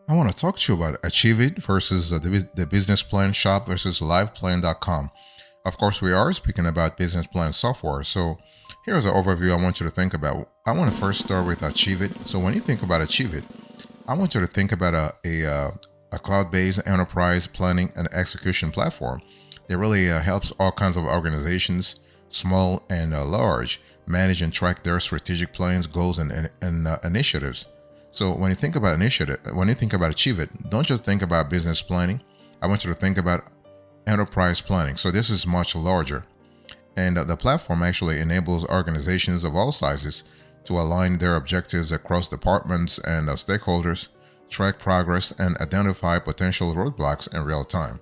I want to talk to you about AchieveIt versus the business plan shop versus LivePlan.com. Of course, we are speaking about business plan software. So here's an overview I want you to think about. I want to first start with AchieveIt. So when you think about AchieveIt, I want you to think about a cloud-based enterprise planning and execution platform that really helps all kinds of organizations, small and large, manage and track their strategic plans, goals, and initiatives. So when you think about AchieveIt, don't just think about business planning. I want you to think about enterprise planning. So this is much larger. And the platform actually enables organizations of all sizes to align their objectives across departments and stakeholders, track progress, and identify potential roadblocks in real time.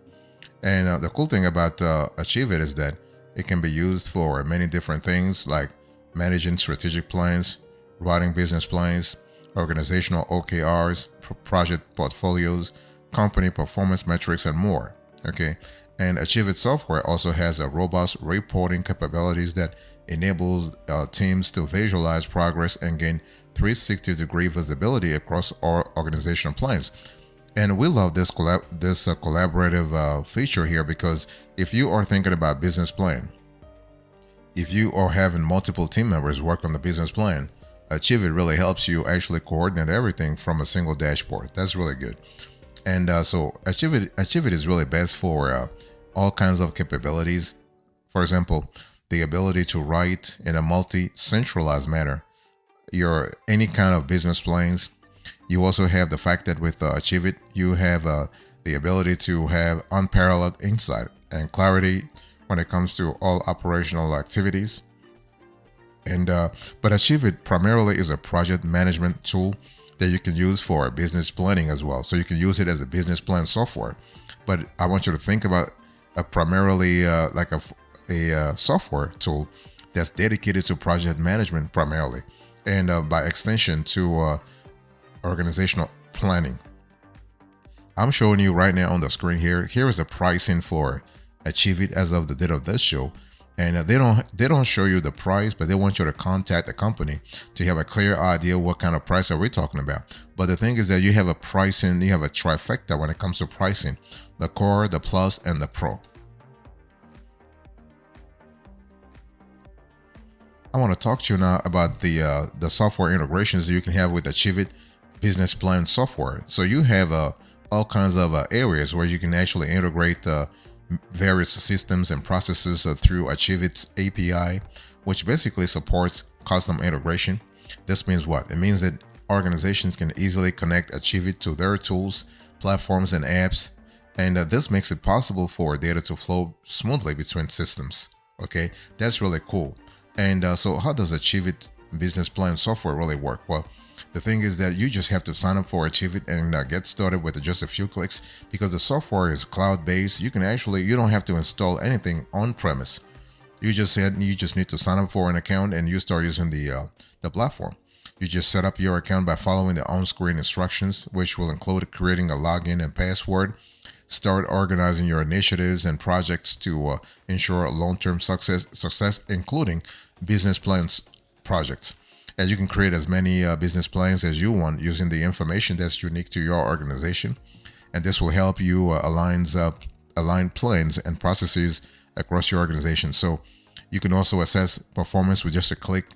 And the cool thing about AchieveIt is that it can be used for many different things like managing strategic plans, writing business plans, organizational OKRs, project portfolios, company performance metrics, and more. Okay. And AchieveIt software also has a robust reporting capabilities that enables teams to visualize progress and gain 360-degree visibility across all organizational plans. And we love this collaborative feature here because if you are thinking about business plan, if you are having multiple team members work on the business plan, AchieveIt really helps you actually coordinate everything from a single dashboard. That's really good. And so AchieveIt is really best for all kinds of capabilities. For example, the ability to write in a multi-centralized manner your any kind of business plans. You also have the fact that with AchieveIt, you have the ability to have unparalleled insight and clarity when it comes to all operational activities. And but AchieveIt primarily is a project management tool that you can use for business planning as well. So you can use it as a business plan software. But I want you to think about primarily like a software tool that's dedicated to project management primarily, and by extension to organizational planning. I'm showing you right now on the screen here. Here is the pricing for AchieveIt as of the date of this show. And they don't show you the price, but they want you to contact the company to have a clear idea what kind of price are we talking about. But the thing is that you have a pricing, you have a trifecta when it comes to pricing: the core, the plus, and the pro. I want to talk to you now about the software integrations that you can have with AchieveIt business plan software. So you have all kinds of areas where you can actually integrate various systems and processes through AchieveIt's API, which basically supports custom integration. This means what? It means that organizations can easily connect AchieveIt to their tools, platforms, and apps, and this makes it possible for data to flow smoothly between systems. Okay, that's really cool. And so how does AchieveIt business plan software really work? Well, the thing is that you just have to sign up for AchieveIt and get started with just a few clicks, because the software is cloud-based. You don't have to install anything on premise. You just need to sign up for an account and you start using the platform. You just set up your account by following the on-screen instructions, which will include creating a login and password, start organizing your initiatives and projects to ensure long-term success, including business plans projects. And you can create as many business plans as you want using the information that's unique to your organization. And this will help you align plans and processes across your organization. So you can also assess performance with just a quick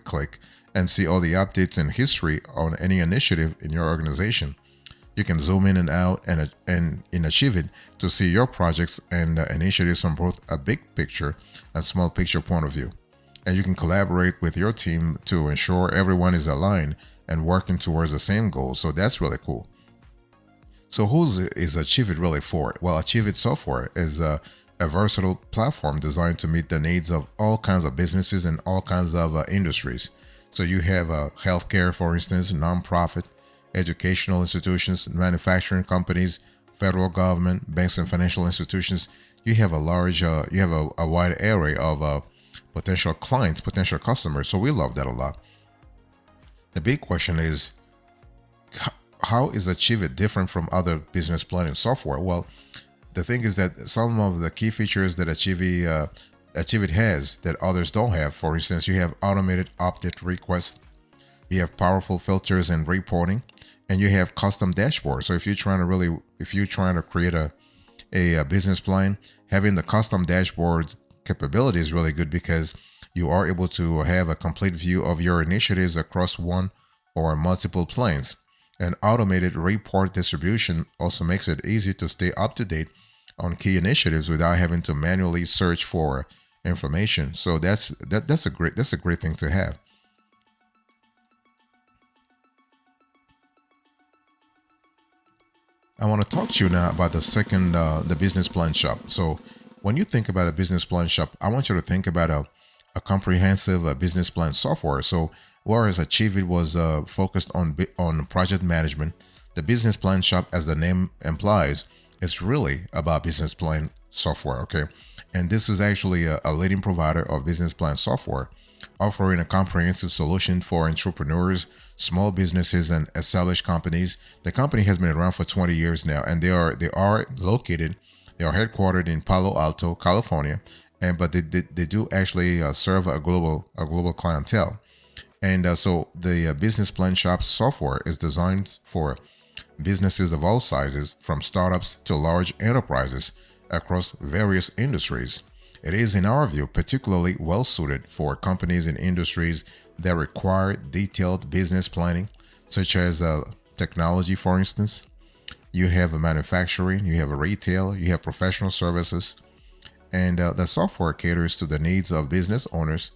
click, and see all the updates and history on any initiative in your organization. You can zoom in and out and in AchieveIt to see your projects and initiatives from both a big picture and small picture point of view. And you can collaborate with your team to ensure everyone is aligned and working towards the same goal. So that's really cool. So who is AchieveIt really for? Well, AchieveIt software is a versatile platform designed to meet the needs of all kinds of businesses and all kinds of industries. So you have healthcare, for instance, nonprofit, educational institutions, manufacturing companies, federal government, banks and financial institutions. You have a wide array of potential clients, potential customers. So we love that a lot. The big question is, how is AchieveIt different from other business planning software? Well, the thing is that some of the key features that AchieveIt has that others don't have. For instance, you have automated update requests. You have powerful filters and reporting. and you have custom dashboards. So if you're trying to create a business plan, having the custom dashboards capability is really good because you are able to have a complete view of your initiatives across one or multiple planes. And automated report distribution also makes it easy to stay up to date on key initiatives without having to manually search for information. So that's a great thing to have. I want to talk to you now about the business plan shop. So when you think about a business plan shop, I want you to think about a comprehensive business plan software. So whereas AchieveIt was focused on project management, the business plan shop, as the name implies, is really about business plan software. Okay, and this is actually a leading provider of business plan software, offering a comprehensive solution for entrepreneurs, small businesses, and established companies. The company has been around for 20 years now, and they are headquartered in Palo Alto, California, and but they do actually serve a global clientele. And so the business plan shop software is designed for businesses of all sizes, from startups to large enterprises across various industries. It is, in our view, particularly well suited for companies in industries that require detailed business planning, such as technology, for instance. You have a manufacturing, you have a retail, you have professional services, and the software caters to the needs of business owners,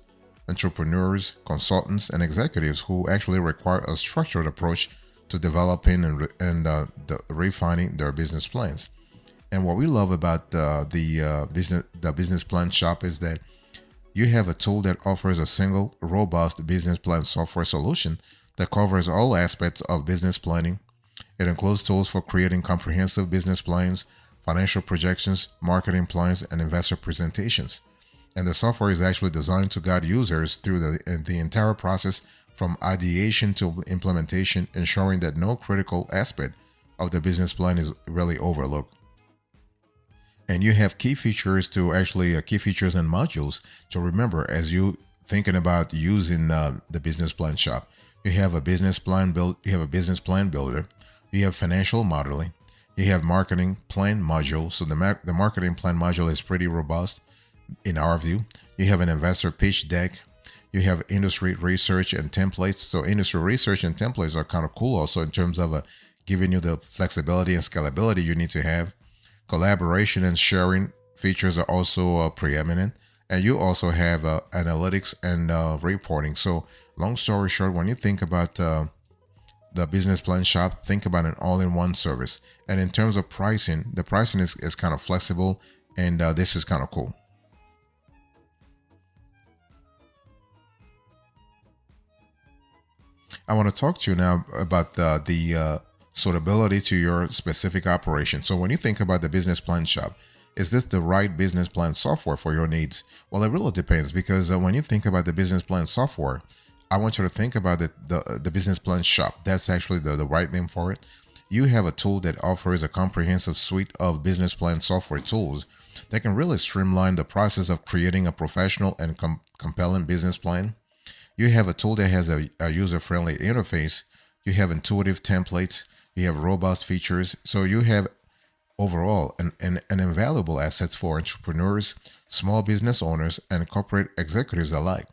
entrepreneurs, consultants, and executives who actually require a structured approach to developing and refining their business plans. And what we love about the business plan shop is that you have a tool that offers a single, robust business plan software solution that covers all aspects of business planning. It includes tools for creating comprehensive business plans, financial projections, marketing plans, and investor presentations. And the software is actually designed to guide users through the entire process, from ideation to implementation, ensuring that no critical aspect of the business plan is really overlooked. And you have key features key features and modules to remember as you thinking about using the business plan shop. You have a business plan builder, you have financial modeling, you have marketing plan module. So the marketing plan module is pretty robust in our view. You have an investor pitch deck. You have industry research and templates. So industry research and templates are kind of cool also in terms of giving you the flexibility and scalability you need to have. Collaboration and sharing features are also preeminent. And you also have analytics and reporting. So long story short, when you think about the business plan shop, think about an all-in-one service. And in terms of pricing, the pricing is kind of flexible, and this is kind of cool. I want to talk to you now about the suitability to your specific operation. So when you think about the business plan shop, is this the right business plan software for your needs? Well, it really depends, because when you think about the business plan software, I want you to think about the business plan shop. That's actually the right name for it. You have a tool that offers a comprehensive suite of business plan software tools that can really streamline the process of creating a professional and compelling business plan. You have a tool that has a user-friendly interface. You have intuitive templates. You have robust features. So you have overall an invaluable assets for entrepreneurs, small business owners, and corporate executives alike.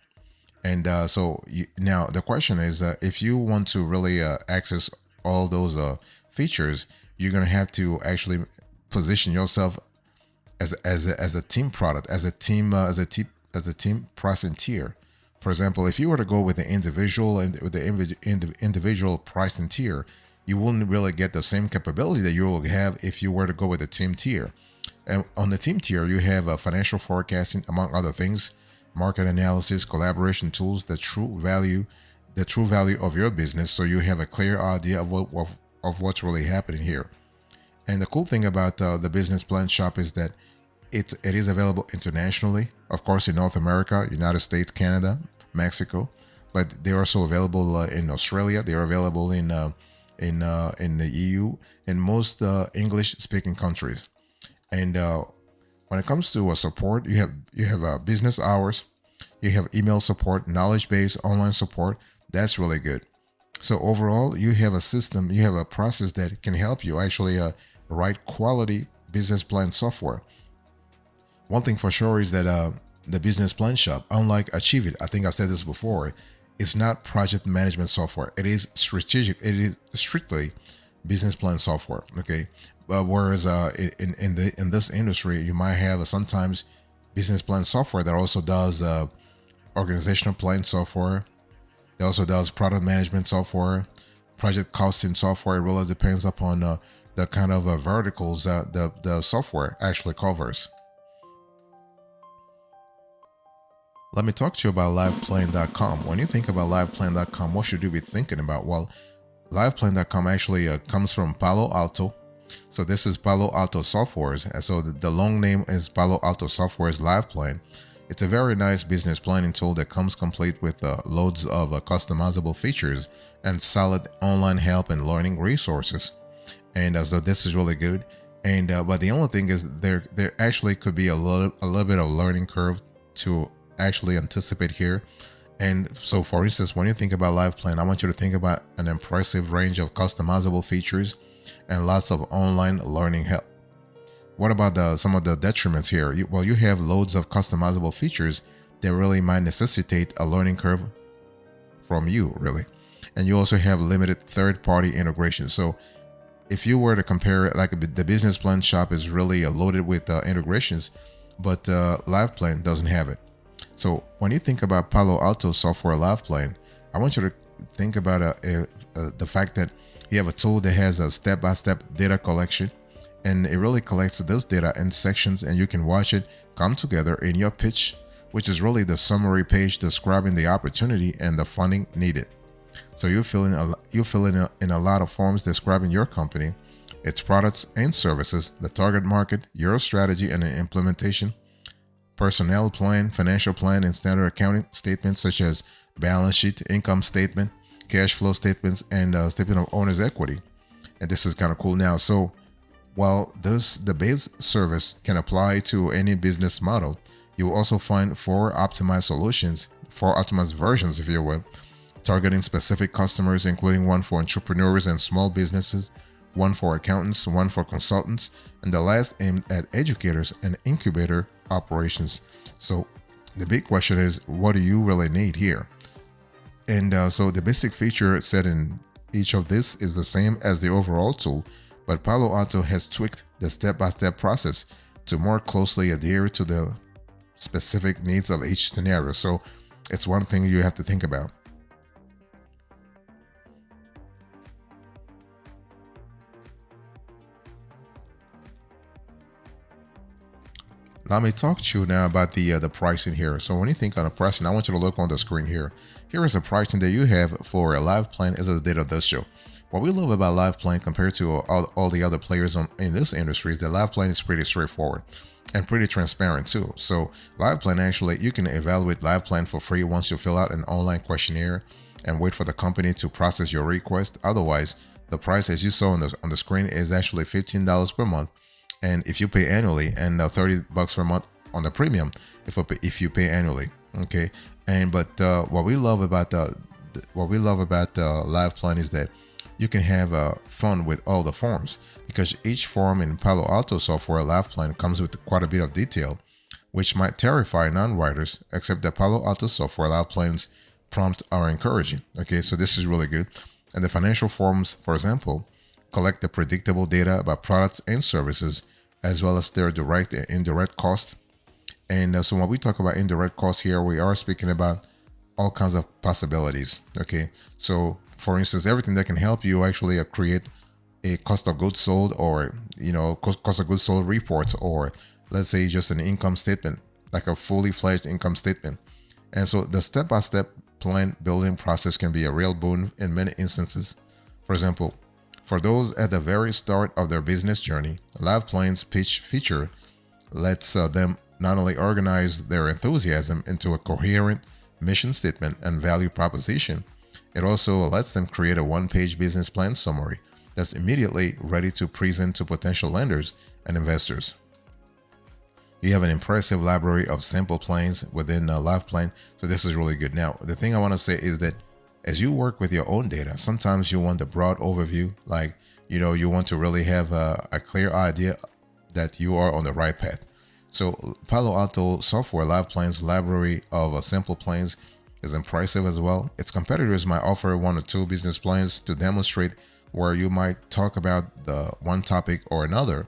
And now the question is, if you want to really access all those features, you're going to have to actually position yourself as a team product, as a team pricing tier. For example, if you were to go with the individual and with the individual pricing tier, you wouldn't really get the same capability that you will have if you were to go with the team tier. And on the team tier, you have financial forecasting, among other things, market analysis, collaboration tools, the true value of your business, so you have a clear idea of what's really happening here. And the cool thing about the business plan shop is that it is available internationally, of course, in North America, United States, Canada, Mexico, but they're also available in Australia. They're available in the EU, in most English-speaking countries. And when it comes to support, you have business hours, you have email support, knowledge base, online support. That's really good. So overall, you have a system, you have a process that can help you actually write quality business plan software. One thing for sure is that the business plan shop, unlike AchieveIt, I think I've said this before, it's not project management software. It is strategic. It is strictly business plan software. Okay, but whereas in this industry, you might have sometimes business plan software that also does organizational plan software. It also does product management software, project costing software. It really depends upon the kind of verticals that the software actually covers. Let me talk to you about LivePlan.com. When you think about LivePlan.com, what should you be thinking about? Well, LivePlan.com actually comes from Palo Alto. So this is Palo Alto Softwares. And so the long name is Palo Alto Softwares LivePlan. It's a very nice business planning tool that comes complete with loads of customizable features and solid online help and learning resources. And so this is really good. And but the only thing is there actually could be a little bit of learning curve to actually anticipate here. And so for instance, when you think about LivePlan, I want you to think about an impressive range of customizable features and lots of online learning help. What about some of the detriments here? You have loads of customizable features that really might necessitate a learning curve from you, really. And you also have limited third-party integration. So if you were to compare it, like the business plan shop is really loaded with integrations, but LivePlan doesn't have it. So when you think about Palo Alto Software LivePlan, I want you to think about the fact that you have a tool that has a step-by-step data collection, and it really collects this data in sections, and you can watch it come together in your pitch, which is really the summary page describing the opportunity and the funding needed. So you fill in a lot of forms describing your company, its products and services, the target market, your strategy and the implementation, personnel plan, financial plan, and standard accounting statements such as balance sheet, income statement, cash flow statements, and statement of owner's equity. And this is kind of cool now. So while the base service can apply to any business model, you will also find 4 optimized solutions, 4 optimized versions, if you will, targeting specific customers, including one for entrepreneurs and small businesses, one for accountants, one for consultants, and the last aimed at educators and incubator operations. So the big question is, what do you really need here? And so the basic feature set in each of this is the same as the overall tool, but Palo Alto has tweaked the step-by-step process to more closely adhere to the specific needs of each scenario. So it's one thing you have to think about. Let me talk to you now about the pricing here. So when you think on the pricing, I want you to look on the screen here. Here is the pricing that you have for a LivePlan as of the date of this show. What we love about LivePlan compared to all the other players in this industry is that LivePlan is pretty straightforward and pretty transparent too. So LivePlan, actually, you can evaluate LivePlan for free once you fill out an online questionnaire and wait for the company to process your request. Otherwise, the price, as you saw on the screen, is actually $15 per month. And if you pay annually, and $30 per month on the premium if you pay annually. Okay. And but what we love about LivePlan is that you can have fun with all the forms, because each form in Palo Alto Software LivePlan comes with quite a bit of detail, which might terrify non-writers, except that Palo Alto Software LivePlan's prompts are encouraging. Okay, so this is really good. And the financial forms, for example, collect the predictable data about products and services, as well as their direct and indirect costs. And so when we talk about indirect costs here, we are speaking about all kinds of possibilities. Okay, so for instance, everything that can help you actually create a cost of goods sold, or cost of goods sold reports, or let's say just an income statement, like a fully fledged income statement. And so the step-by-step plan building process can be a real boon in many instances. For example, for those at the very start of their business journey, LivePlan's pitch feature lets them not only organize their enthusiasm into a coherent mission statement and value proposition, it also lets them create a one-page business plan summary that's immediately ready to present to potential lenders and investors. You have an impressive library of sample plans within LivePlan, so this is really good. Now, the thing I want to say is that As you work with your own data, sometimes you want the broad overview, like, you want to really have a clear idea that you are on the right path. So Palo Alto Software LivePlan's library of simple plans is impressive as well. Its competitors might offer one or two business plans to demonstrate where you might talk about the one topic or another.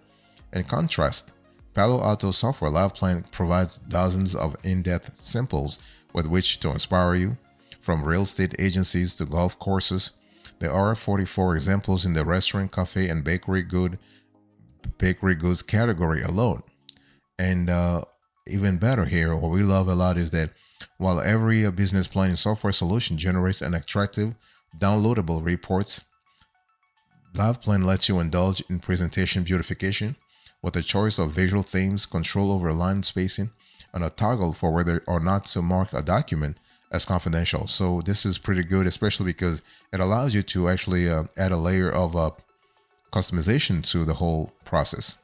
In contrast, Palo Alto Software LivePlan provides dozens of in-depth samples with which to inspire you, from real estate agencies to golf courses. There are 44 examples in the restaurant, cafe, and bakery goods category alone. And even better here, what we love a lot is that while every business planning software solution generates an attractive, downloadable reports, LivePlan lets you indulge in presentation beautification with a choice of visual themes, control over line spacing, and a toggle for whether or not to mark a document as confidential. So this is pretty good, especially because it allows you to actually add a layer of customization to the whole process.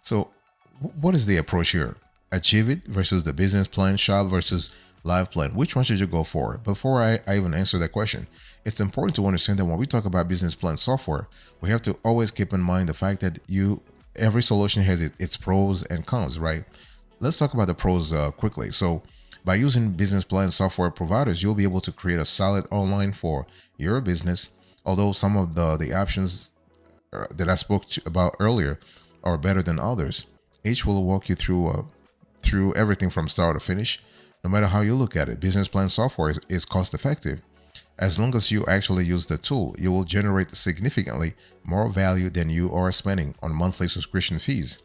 So what is the approach here? AchieveIt versus the business plan shop versus LivePlan. Which one should you go for? Before I even answer that question, it's important to understand that when we talk about business plan software, we have to always keep in mind the fact that every solution has its pros and cons, right? Let's talk about the pros quickly. So by using business plan software providers, you'll be able to create a solid online for your business. Although some of the options that I spoke about earlier are better than others, each will walk you through everything from start to finish. No matter how you look at it, business plan software is cost effective. As long as you actually use the tool, you will generate significantly more value than you are spending on monthly subscription fees.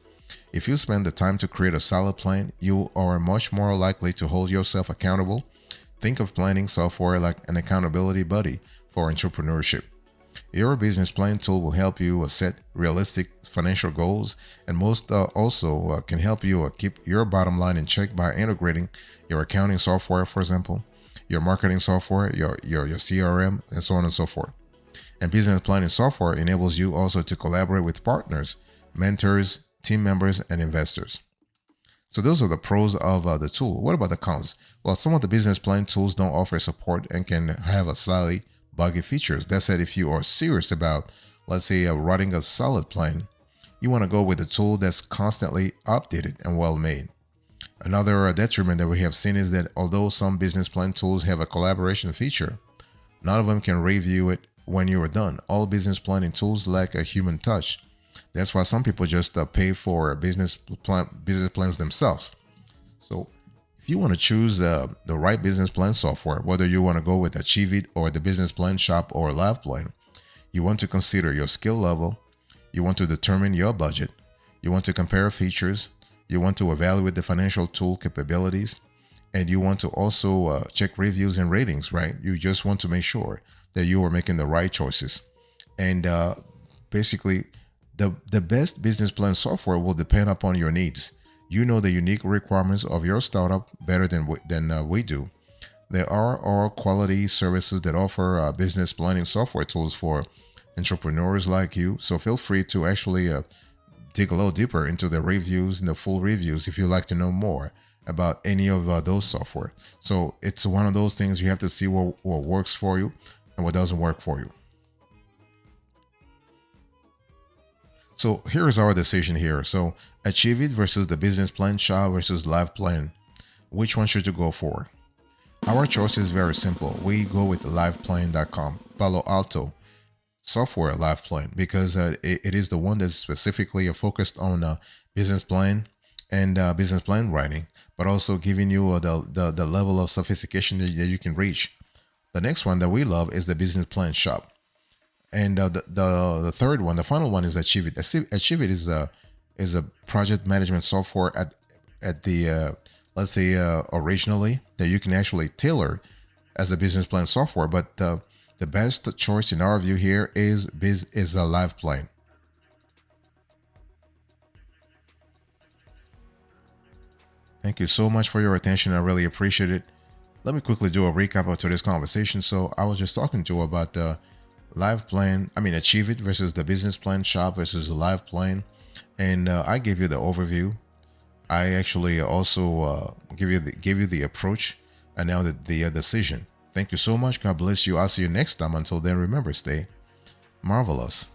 If you spend the time to create a solid plan, you are much more likely to hold yourself accountable. Think of planning software like an accountability buddy for entrepreneurship. Your business plan tool will help you set realistic financial goals, and most also can help you keep your bottom line in check by integrating your accounting software, for example, your marketing software, your CRM, and so on and so forth. And business planning software enables you also to collaborate with partners, mentors, team members, and investors. So those are the pros of the tool. What about the cons? Well, some of the business plan tools don't offer support and can have a slightly buggy features. That said, if you are serious about, let's say, writing a solid plan, you want to go with a tool that's constantly updated and well made. Another detriment that we have seen is that although some business plan tools have a collaboration feature, none of them can review it when you are done. All business planning tools lack a human touch. That's why some people just pay for business plans themselves. So if you want to choose the right business plan software, whether you want to go with AchieveIt or the business plan shop or LivePlan, you want to consider your skill level. You want to determine your budget. You want to compare features. You want to evaluate the financial tool capabilities. And you want to also check reviews and ratings, right? You just want to make sure that you are making the right choices. And basically, the best business plan software will depend upon your needs. You know the unique requirements of your startup better than we do. There are all quality services that offer business planning software tools for entrepreneurs like you. So feel free to actually dig a little deeper into the reviews and the full reviews if you'd like to know more about any of those software. So it's one of those things you have to see what works for you and what doesn't work for you. So here's our decision here. So AchieveIt versus the business plan shop versus LivePlan. Which one should you go for? Our choice is very simple. We go with LivePlan.com, Palo Alto Software LivePlan, because it is the one that's specifically focused on business plan and business plan writing, but also giving you the level of sophistication that you can reach. The next one that we love is the business plan shop. And the third one, the final one, is AchieveIt. AchieveIt is a project management software at the let's say originally that you can actually tailor as a business plan software. But the best choice in our view here is a LivePlan. Thank you so much for your attention. I really appreciate it. Let me quickly do a recap of today's conversation. So I was just talking to you about the AchieveIt versus the business plan shop versus the LivePlan. And I gave you the overview I actually also give you the approach and now the decision. Thank you so much. God bless you. I'll see you next time. Until then, remember, stay marvelous.